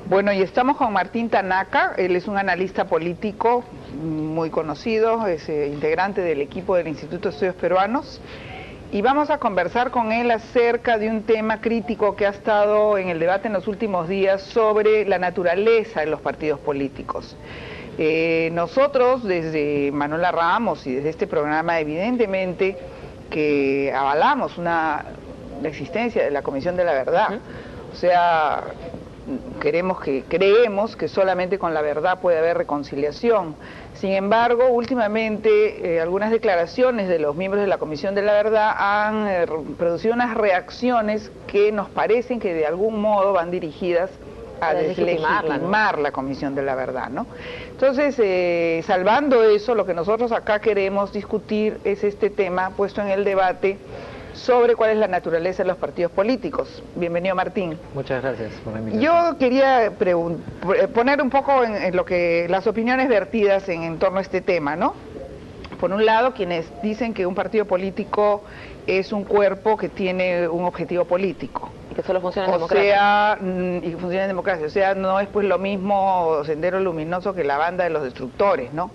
Bueno, y estamos con Martín Tanaka. Él es un analista político muy conocido, es integrante del equipo del Instituto de Estudios Peruanos, y vamos a conversar con él acerca de un tema crítico que ha estado en el debate en los últimos días sobre la naturaleza de los partidos políticos. Nosotros, desde Manuela Ramos y desde este programa, evidentemente que avalamos la existencia de la Comisión de la Verdad. O sea, creemos que solamente con la verdad puede haber reconciliación. Sin embargo, últimamente algunas declaraciones de los miembros de la Comisión de la Verdad han producido unas reacciones que nos parecen que de algún modo van dirigidas a deslegitimar la Comisión de la Verdad, ¿no? Entonces, salvando eso, lo que nosotros acá queremos discutir es este tema puesto en el debate sobre cuál es la naturaleza de los partidos políticos. Bienvenido, Martín. Muchas gracias por la invitación. Yo quería poner un poco en lo que las opiniones vertidas en torno a este tema, ¿no? Por un lado, quienes dicen que un partido político es un cuerpo que tiene un objetivo político. Y que solo funciona en democracia. Y que funciona en democracia. O sea, no es pues lo mismo Sendero Luminoso que la banda de los destructores, ¿no?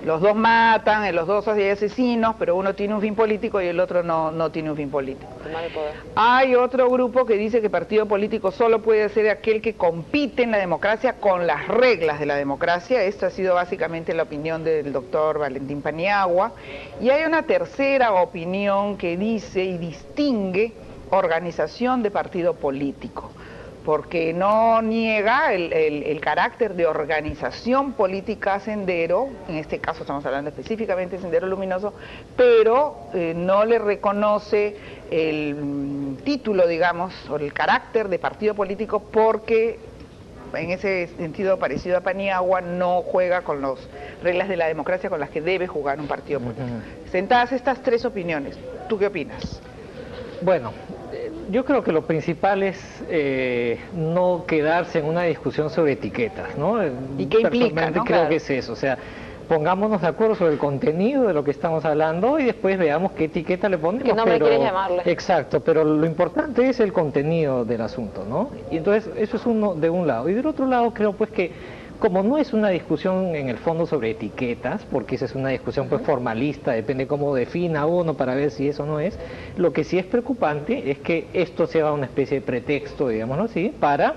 Los dos matan, los dos hay asesinos, pero uno tiene un fin político y el otro no tiene un fin político. Hay otro grupo que dice que partido político solo puede ser aquel que compite en la democracia con las reglas de la democracia. Esta ha sido básicamente la opinión del doctor Valentín Paniagua. Y hay una tercera opinión que dice y distingue organización de partido político, porque no niega el carácter de organización política Sendero, en este caso estamos hablando específicamente de Sendero Luminoso, pero no le reconoce el título, digamos, o el carácter de partido político, porque en ese sentido, parecido a Paniagua, no juega con las reglas de la democracia con las que debe jugar un partido político. Sentadas estas tres opiniones, ¿tú qué opinas? Bueno, yo creo que lo principal es no quedarse en una discusión sobre etiquetas, ¿no? ¿Y qué implica, no? Creo que es eso, o sea, pongámonos de acuerdo sobre el contenido de lo que estamos hablando y después veamos qué etiqueta le ponemos. ¿Qué nombre quieres llamarle? Exacto, pero lo importante es el contenido del asunto, ¿no? Y entonces eso es uno de un lado. Y del otro lado creo pues que como no es una discusión en el fondo sobre etiquetas, porque esa es una discusión pues formalista, depende cómo defina uno para ver si eso no es, lo que sí es preocupante es que esto sea una especie de pretexto, digámoslo así, para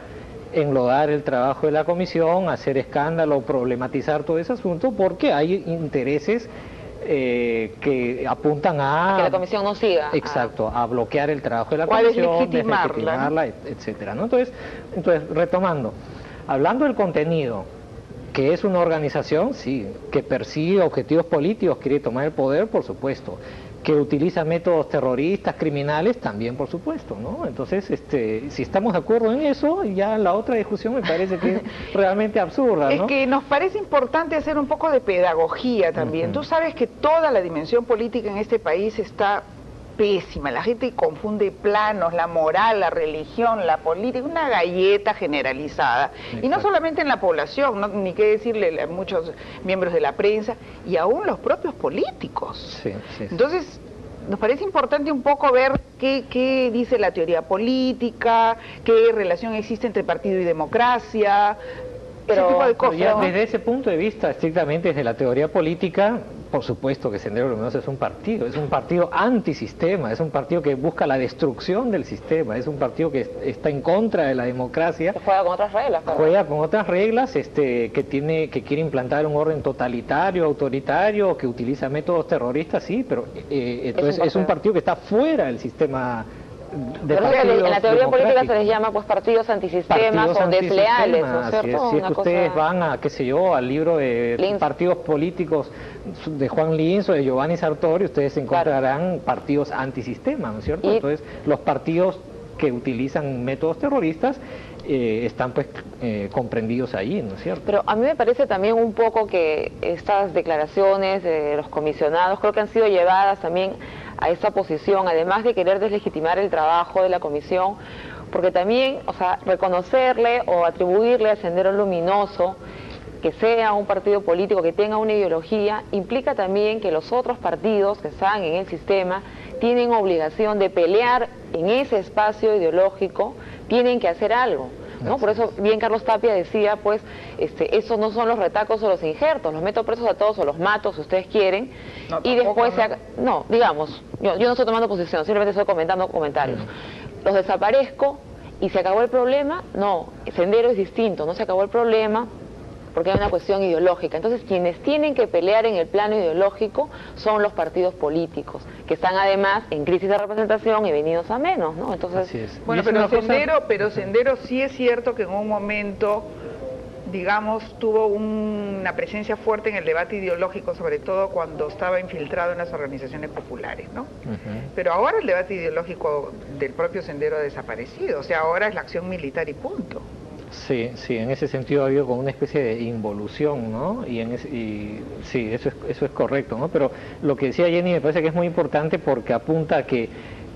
enlodar el trabajo de la comisión, hacer escándalo, problematizar todo ese asunto, porque hay intereses que apuntan a que la comisión no siga. Exacto, a bloquear el trabajo de la comisión, deslegitimarla, etcétera, ¿no? Entonces, retomando, hablando del contenido, que es una organización, sí, que persigue objetivos políticos, quiere tomar el poder, por supuesto, que utiliza métodos terroristas, criminales, también por supuesto, ¿no? Entonces, si estamos de acuerdo en eso, ya la otra discusión me parece que es realmente absurda, ¿no? Es que nos parece importante hacer un poco de pedagogía también. Tú sabes que toda la dimensión política en este país está pésima, la gente confunde planos, la moral, la religión, la política, una galleta generalizada. Exacto. Y no solamente en la población, ni qué decirle a muchos miembros de la prensa, y aún los propios políticos. Sí. Entonces, nos parece importante un poco ver qué dice la teoría política, qué relación existe entre partido y democracia, ese tipo de cosas, ya, ¿no? Desde ese punto de vista, estrictamente desde la teoría política, por supuesto que Sendero Luminoso es un partido antisistema, es un partido que busca la destrucción del sistema, es un partido que está en contra de la democracia. Que juega con otras reglas. ¿Verdad? Juega con otras reglas, que quiere implantar un orden totalitario, autoritario, que utiliza métodos terroristas, sí, pero entonces es un partido que está fuera del sistema. En la teoría política se les llama pues partidos antisistemas o desleales, ¿no es cierto? Si es que ustedes van a, qué sé yo, al libro de partidos políticos de Juan Linz o de Giovanni Sartori, ustedes encontrarán partidos antisistema, ¿no es cierto? Entonces, los partidos que utilizan métodos terroristas están pues comprendidos ahí, ¿no es cierto? Pero a mí me parece también un poco que estas declaraciones de los comisionados creo que han sido llevadas también a esa posición, además de querer deslegitimar el trabajo de la comisión, porque también, o sea, reconocerle o atribuirle a Sendero Luminoso que sea un partido político, que tenga una ideología, implica también que los otros partidos que están en el sistema tienen obligación de pelear en ese espacio ideológico, tienen que hacer algo, ¿no? Por eso bien Carlos Tapia decía, pues, esos no son los retacos o los injertos, los meto presos a todos o los mato si ustedes quieren, no, y después no. Digamos, yo no estoy tomando posición, simplemente estoy comentando comentarios. Los desaparezco y se acabó el problema. No, Sendero es distinto, no se acabó el problema porque hay una cuestión ideológica. Entonces, quienes tienen que pelear en el plano ideológico son los partidos políticos, que están además en crisis de representación y venidos a menos, ¿no? Entonces, así es. Bueno, pero Sendero sí es cierto que en un momento, digamos, tuvo una presencia fuerte en el debate ideológico, sobre todo cuando estaba infiltrado en las organizaciones populares, ¿no? Pero ahora el debate ideológico del propio Sendero ha desaparecido, o sea, ahora es la acción militar y punto. Sí, sí, en ese sentido ha habido como una especie de involución, ¿no? Sí, eso es correcto, ¿no? Pero lo que decía Jenny me parece que es muy importante porque apunta a que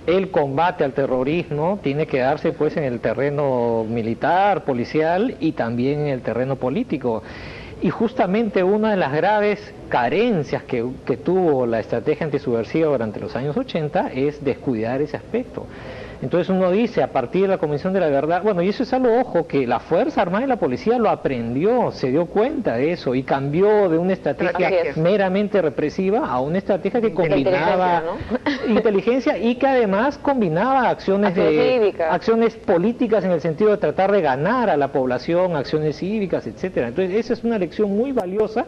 el combate al terrorismo tiene que darse pues en el terreno militar, policial y también en el terreno político. Y justamente una de las graves carencias que tuvo la estrategia antisubversiva durante los años 80 es descuidar ese aspecto. Entonces uno dice, a partir de la Comisión de la Verdad, bueno, y eso es algo, ojo, que la Fuerza Armada y la Policía lo aprendió, se dio cuenta de eso y cambió de una estrategia meramente represiva a una estrategia que combinaba inteligencia y que además combinaba acciones políticas en el sentido de tratar de ganar a la población, acciones cívicas, etcétera. Entonces esa es una lección muy valiosa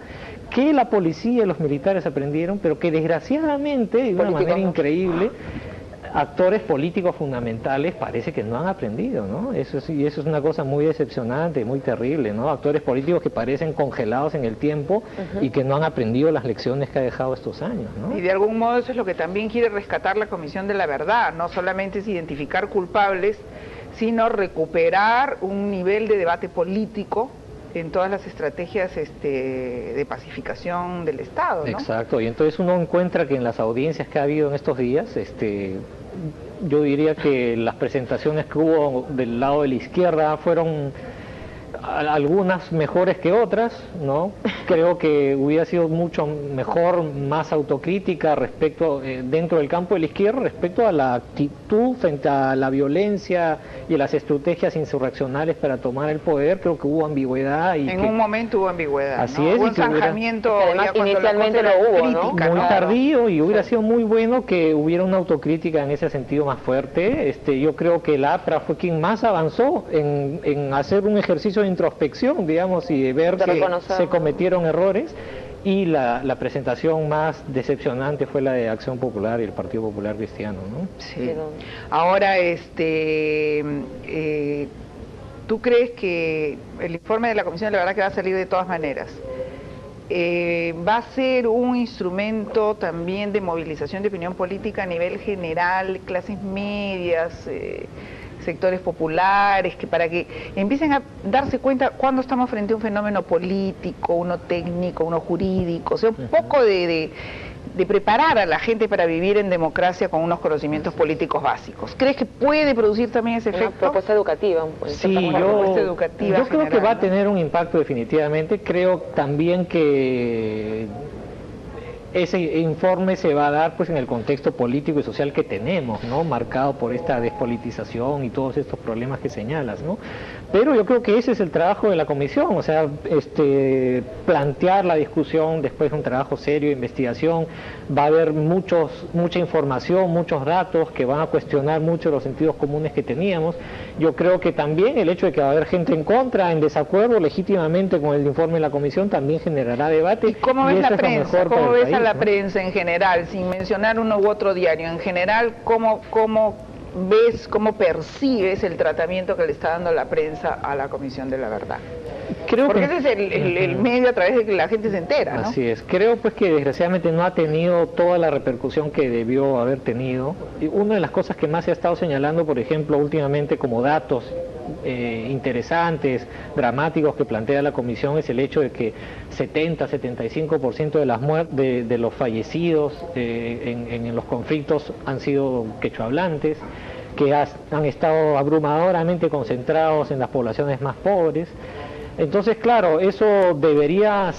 que la policía y los militares aprendieron, pero que desgraciadamente, de una manera increíble, actores políticos fundamentales parece que no han aprendido, ¿no? Eso es una cosa muy decepcionante, muy terrible, ¿no? Actores políticos que parecen congelados en el tiempo y que no han aprendido las lecciones que ha dejado estos años, ¿no? Y de algún modo eso es lo que también quiere rescatar la Comisión de la Verdad, no solamente es identificar culpables, sino recuperar un nivel de debate político en todas las estrategias de pacificación del Estado, ¿no? Exacto, y entonces uno encuentra que en las audiencias que ha habido en estos días, yo diría que las presentaciones que hubo del lado de la izquierda fueron algunas mejores que otras, ¿no? Creo que hubiera sido mucho mejor, más autocrítica respecto, dentro del campo de la izquierda, respecto a la actitud frente a la violencia y las estrategias insurreccionales para tomar el poder. Creo que hubo ambigüedad. Y un momento hubo ambigüedad, así ¿no? es, hubo un zanjamiento, además inicialmente lo hubo, ¿no? Muy tardío, y hubiera sido muy bueno que hubiera una autocrítica en ese sentido más fuerte. Yo creo que la APRA fue quien más avanzó en hacer un ejercicio de introspección, digamos, y de ver que se cometieron errores, y la presentación más decepcionante fue la de Acción Popular y el Partido Popular Cristiano, ¿no? Sí. Ahora, ¿tú crees que el informe de la Comisión de la Verdad, que va a salir de todas maneras, va a ser un instrumento también de movilización de opinión política a nivel general, clases medias, sectores populares, que para que empiecen a darse cuenta cuando estamos frente a un fenómeno político, uno técnico, uno jurídico, o sea, un poco de preparar a la gente para vivir en democracia con unos conocimientos políticos básicos? ¿Crees que puede producir también ese efecto? Una propuesta educativa. Sí, yo creo que va a tener un impacto definitivamente. Creo también que ese informe se va a dar pues en el contexto político y social que tenemos, ¿no? Marcado por esta despolitización y todos estos problemas que señalas, ¿no? Pero yo creo que ese es el trabajo de la comisión, o sea, plantear la discusión después de un trabajo serio de investigación. Va a haber mucha información, muchos datos que van a cuestionar mucho los sentidos comunes que teníamos. Yo creo que también el hecho de que va a haber gente en contra, en desacuerdo legítimamente con el informe de la comisión, también generará debate. ¿Y cómo ves la prensa? ¿Cómo ves a la prensa en general, sin mencionar uno u otro diario? En general, ¿cómo ves, cómo percibes el tratamiento que le está dando la prensa a la Comisión de la Verdad? Porque ese es el medio a través de que la gente se entera, ¿no? Así es. Creo pues que desgraciadamente no ha tenido toda la repercusión que debió haber tenido. Y una de las cosas que más se ha estado señalando, por ejemplo, últimamente como datos interesantes, dramáticos que plantea la comisión, es el hecho de que 70-75% de las de los fallecidos en los conflictos han sido quechohablantes, que han estado abrumadoramente concentrados en las poblaciones más pobres. Entonces, claro, eso debería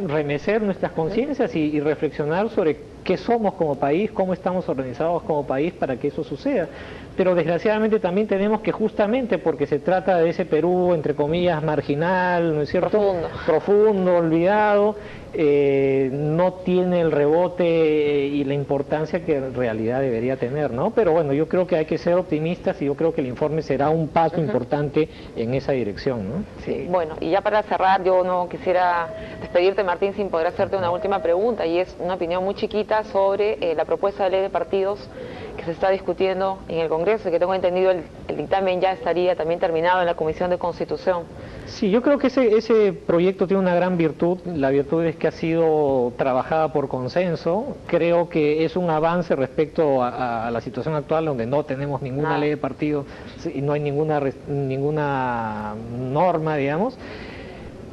remecer nuestras conciencias y reflexionar sobre qué somos como país, cómo estamos organizados como país para que eso suceda. Pero desgraciadamente también tenemos que, justamente porque se trata de ese Perú, entre comillas, marginal, ¿no es cierto? Profundo, olvidado, no tiene el rebote y la importancia que en realidad debería tener, ¿no? Pero bueno, yo creo que hay que ser optimistas y yo creo que el informe será un paso importante en esa dirección, ¿no? Sí. Bueno, y ya para cerrar, yo no quisiera despedirte, Martín, sin poder hacerte una última pregunta, y es una opinión muy chiquita sobre la propuesta de ley de partidos que se está discutiendo en el Congreso, y que tengo entendido el dictamen ya estaría también terminado en la Comisión de Constitución. Sí, yo creo que ese proyecto tiene una gran virtud. La virtud es que ha sido trabajada por consenso. Creo que es un avance respecto a la situación actual, donde no tenemos ninguna ley de partidos y no hay ninguna norma, digamos.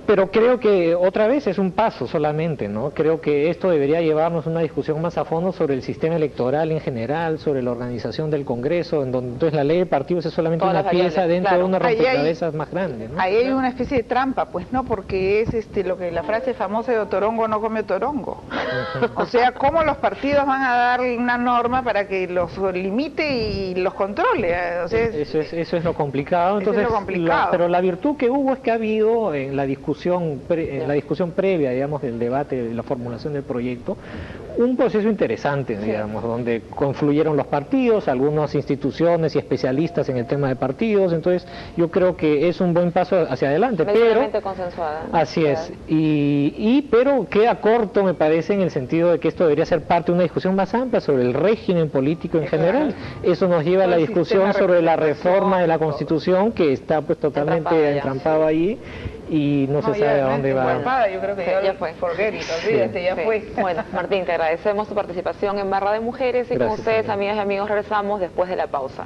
Pero creo que otra vez es un paso solamente, ¿no? Creo que esto debería llevarnos a una discusión más a fondo sobre el sistema electoral en general, sobre la organización del Congreso, en donde entonces la ley de partidos es solamente una pieza dentro de una rompecabezas más grande, ¿no? Ahí hay una especie de trampa, pues, ¿no? Porque es lo que la frase famosa de Otorongo no come Otorongo. O sea, ¿cómo los partidos van a dar una norma para que los limite y los controle? O sea, eso es lo complicado. Entonces, pero la virtud que hubo es que ha habido en la discusión previa, digamos, del debate, de la formulación del proyecto, un proceso interesante, digamos, donde confluyeron los partidos, algunas instituciones y especialistas en el tema de partidos. Entonces yo creo que es un buen paso hacia adelante, pero consensuada, ¿no? Así es, pero queda corto, me parece, en el sentido de que esto debería ser parte de una discusión más amplia sobre el régimen político en general. Eso nos lleva a la discusión sobre la reforma de la Constitución, que está pues totalmente entrampado ahí, y no se sabe a dónde va. Yo creo que ya fue. Forget it, olvídate, ya fue. Bueno, Martín, te agradecemos tu participación en Barra de Mujeres, y con ustedes, amigas y amigos, regresamos después de la pausa.